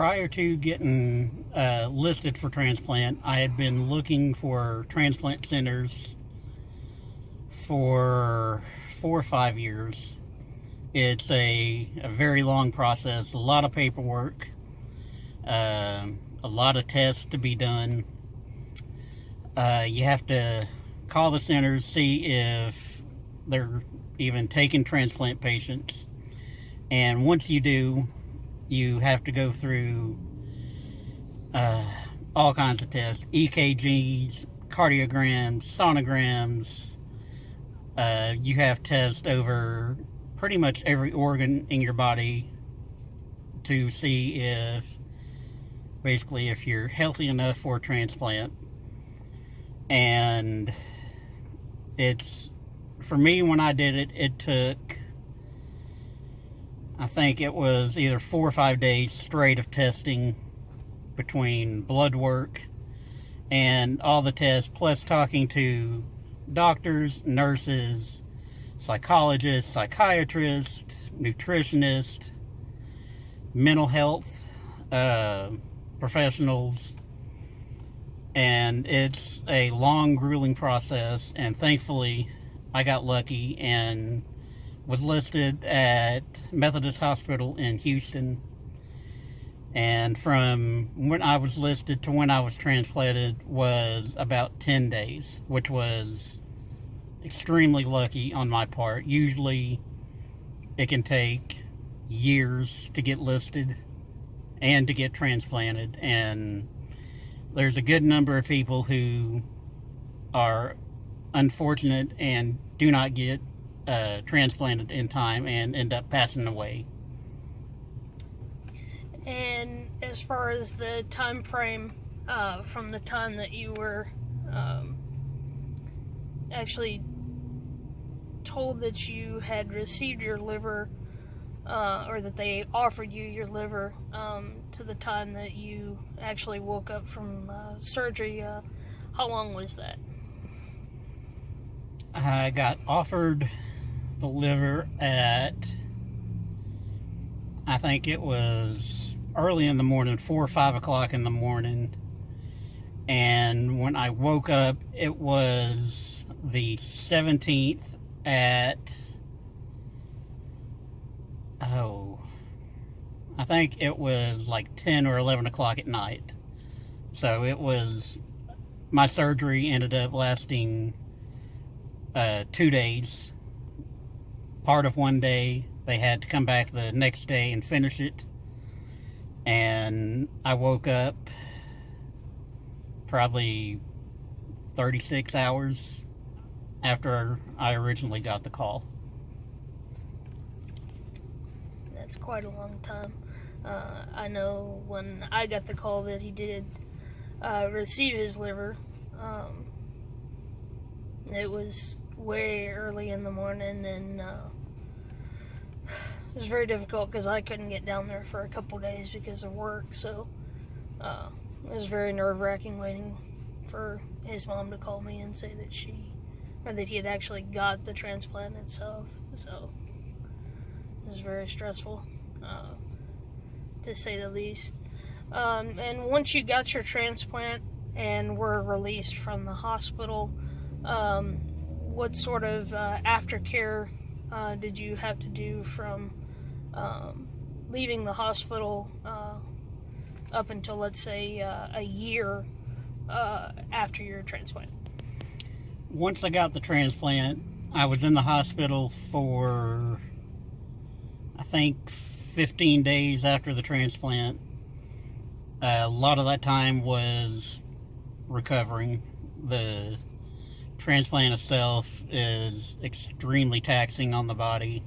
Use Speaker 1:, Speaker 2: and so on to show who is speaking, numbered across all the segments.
Speaker 1: Prior to getting listed for transplant, I had been looking for transplant centers for 4 or 5 years. It's a very long process, a lot of paperwork, a lot of tests to be done. You have to call the centers, see if they're even taking transplant patients. And once you do, you have to go through all kinds of tests, EKGs, cardiograms, sonograms. You have tests over pretty much every organ in your body to see if, basically, if you're healthy enough for a transplant. And it's, for me, when I did it, it took, I think it was either 4 or 5 days straight of testing, between blood work and all the tests, plus talking to doctors, nurses, psychologists, psychiatrists, nutritionists, mental health professionals. And it's a long, grueling process, and thankfully I got lucky and was listed at Methodist Hospital in Houston. And from when I was listed to when I was transplanted was about 10 days, which was extremely lucky on my part. Usually it can take years to get listed and to get transplanted, and there's a good number of people who are unfortunate and do not get transplanted in time and end up passing away.
Speaker 2: And as far as the time frame from the time that you were actually told that you had received your liver, or that they offered you your liver, to the time that you actually woke up from surgery, how long was that?
Speaker 1: I got offered the liver at, I think it was early in the morning, 4 or 5 o'clock in the morning. And when I woke up, it was the 17th at, I think it was like 10 or 11 o'clock at night. So it was, my surgery ended up lasting 2 days. Part of one day, they had to come back the next day and finish it. And I woke up probably 36 hours after I originally got the call.
Speaker 2: That's quite a long time. I know when I got the call that he did receive his liver, it was way early in the morning, and it was very difficult because I couldn't get down there for a couple days because of work. So it was very nerve-wracking waiting for his mom to call me and say that he had actually got the transplant itself. So it was very stressful, to say the least. And once you got your transplant and were released from the hospital, what sort of aftercare did you have to do from leaving the hospital up until, let's say, a year after your transplant?
Speaker 1: Once I got the transplant, I was in the hospital for, I think, 15 days after the transplant. A lot of that time was recovering. The transplant itself is extremely taxing on the body.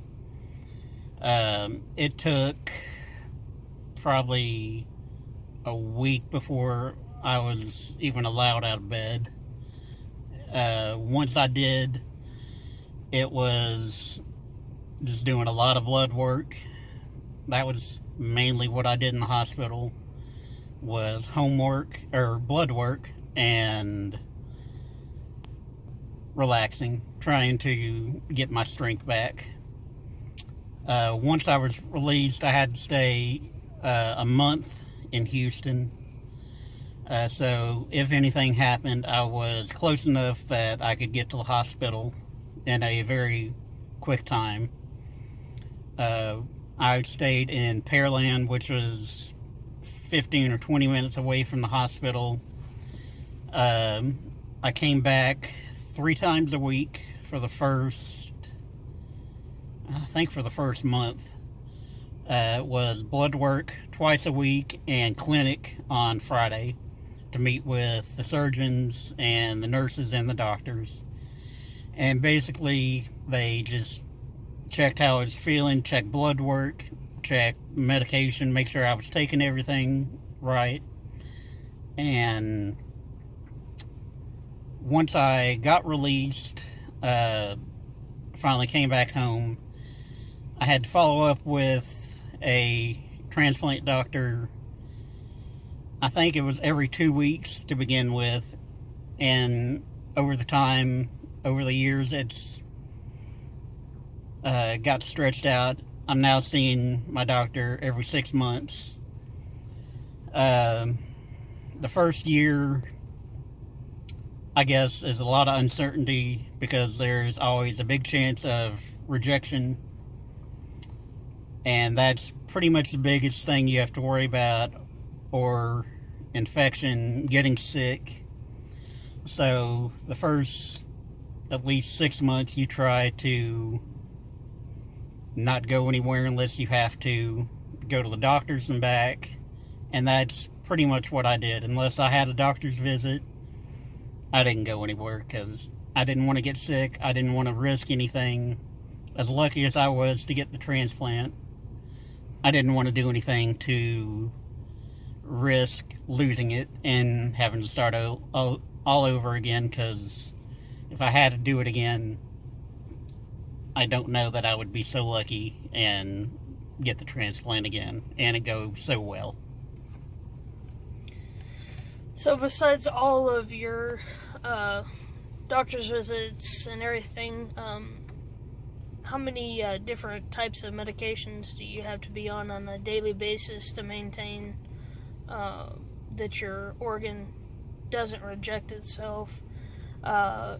Speaker 1: It took probably a week before I was even allowed out of bed. Once I did, it was just doing a lot of blood work. That was mainly what I did in the hospital, was homework or blood work and relaxing, trying to get my strength back. Once I was released, I had to stay a month in Houston. So if anything happened, I was close enough that I could get to the hospital in a very quick time. I stayed in Pearland, which was 15 or 20 minutes away from the hospital. I came back 3 times a week for the first month. It was blood work twice a week and clinic on Friday to meet with the surgeons and the nurses and the doctors. And basically, they just checked how I was feeling, checked blood work, checked medication, make sure I was taking everything right. And once I got released, finally came back home, I had to follow up with a transplant doctor. I think it was every 2 weeks to begin with, and over the years, it's got stretched out. I'm now seeing my doctor every 6 months. The first year, I guess, is a lot of uncertainty because there's always a big chance of rejection. And that's pretty much the biggest thing you have to worry about, or infection, getting sick. So the first at least 6 months you try to not go anywhere unless you have to go to the doctors and back. And that's pretty much what I did. Unless I had a doctor's visit, I didn't go anywhere because I didn't want to get sick. I didn't want to risk anything. As lucky as I was to get the transplant, I didn't want to do anything to risk losing it and having to start all over again, because if I had to do it again, I don't know that I would be so lucky and get the transplant again and it go so well.
Speaker 2: So besides all of your doctor's visits and everything, how many different types of medications do you have to be on a daily basis to maintain that your organ doesn't reject itself or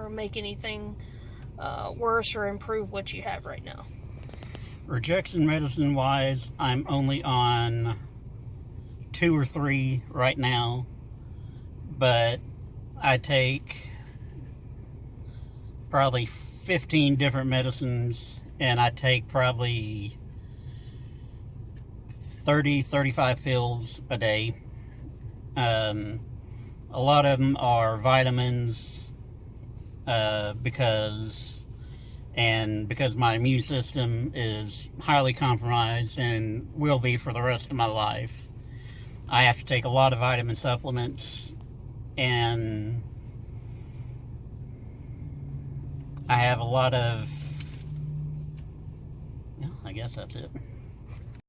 Speaker 2: make anything worse or improve what you have right now?
Speaker 1: Rejection medicine wise, I'm only on 2 or 3 right now, but I take probably 15 different medicines, and I take probably 35 pills a day. A lot of them are vitamins, because my immune system is highly compromised and will be for the rest of my life. I have to take a lot of vitamin supplements, and I have a lot of, I guess that's it.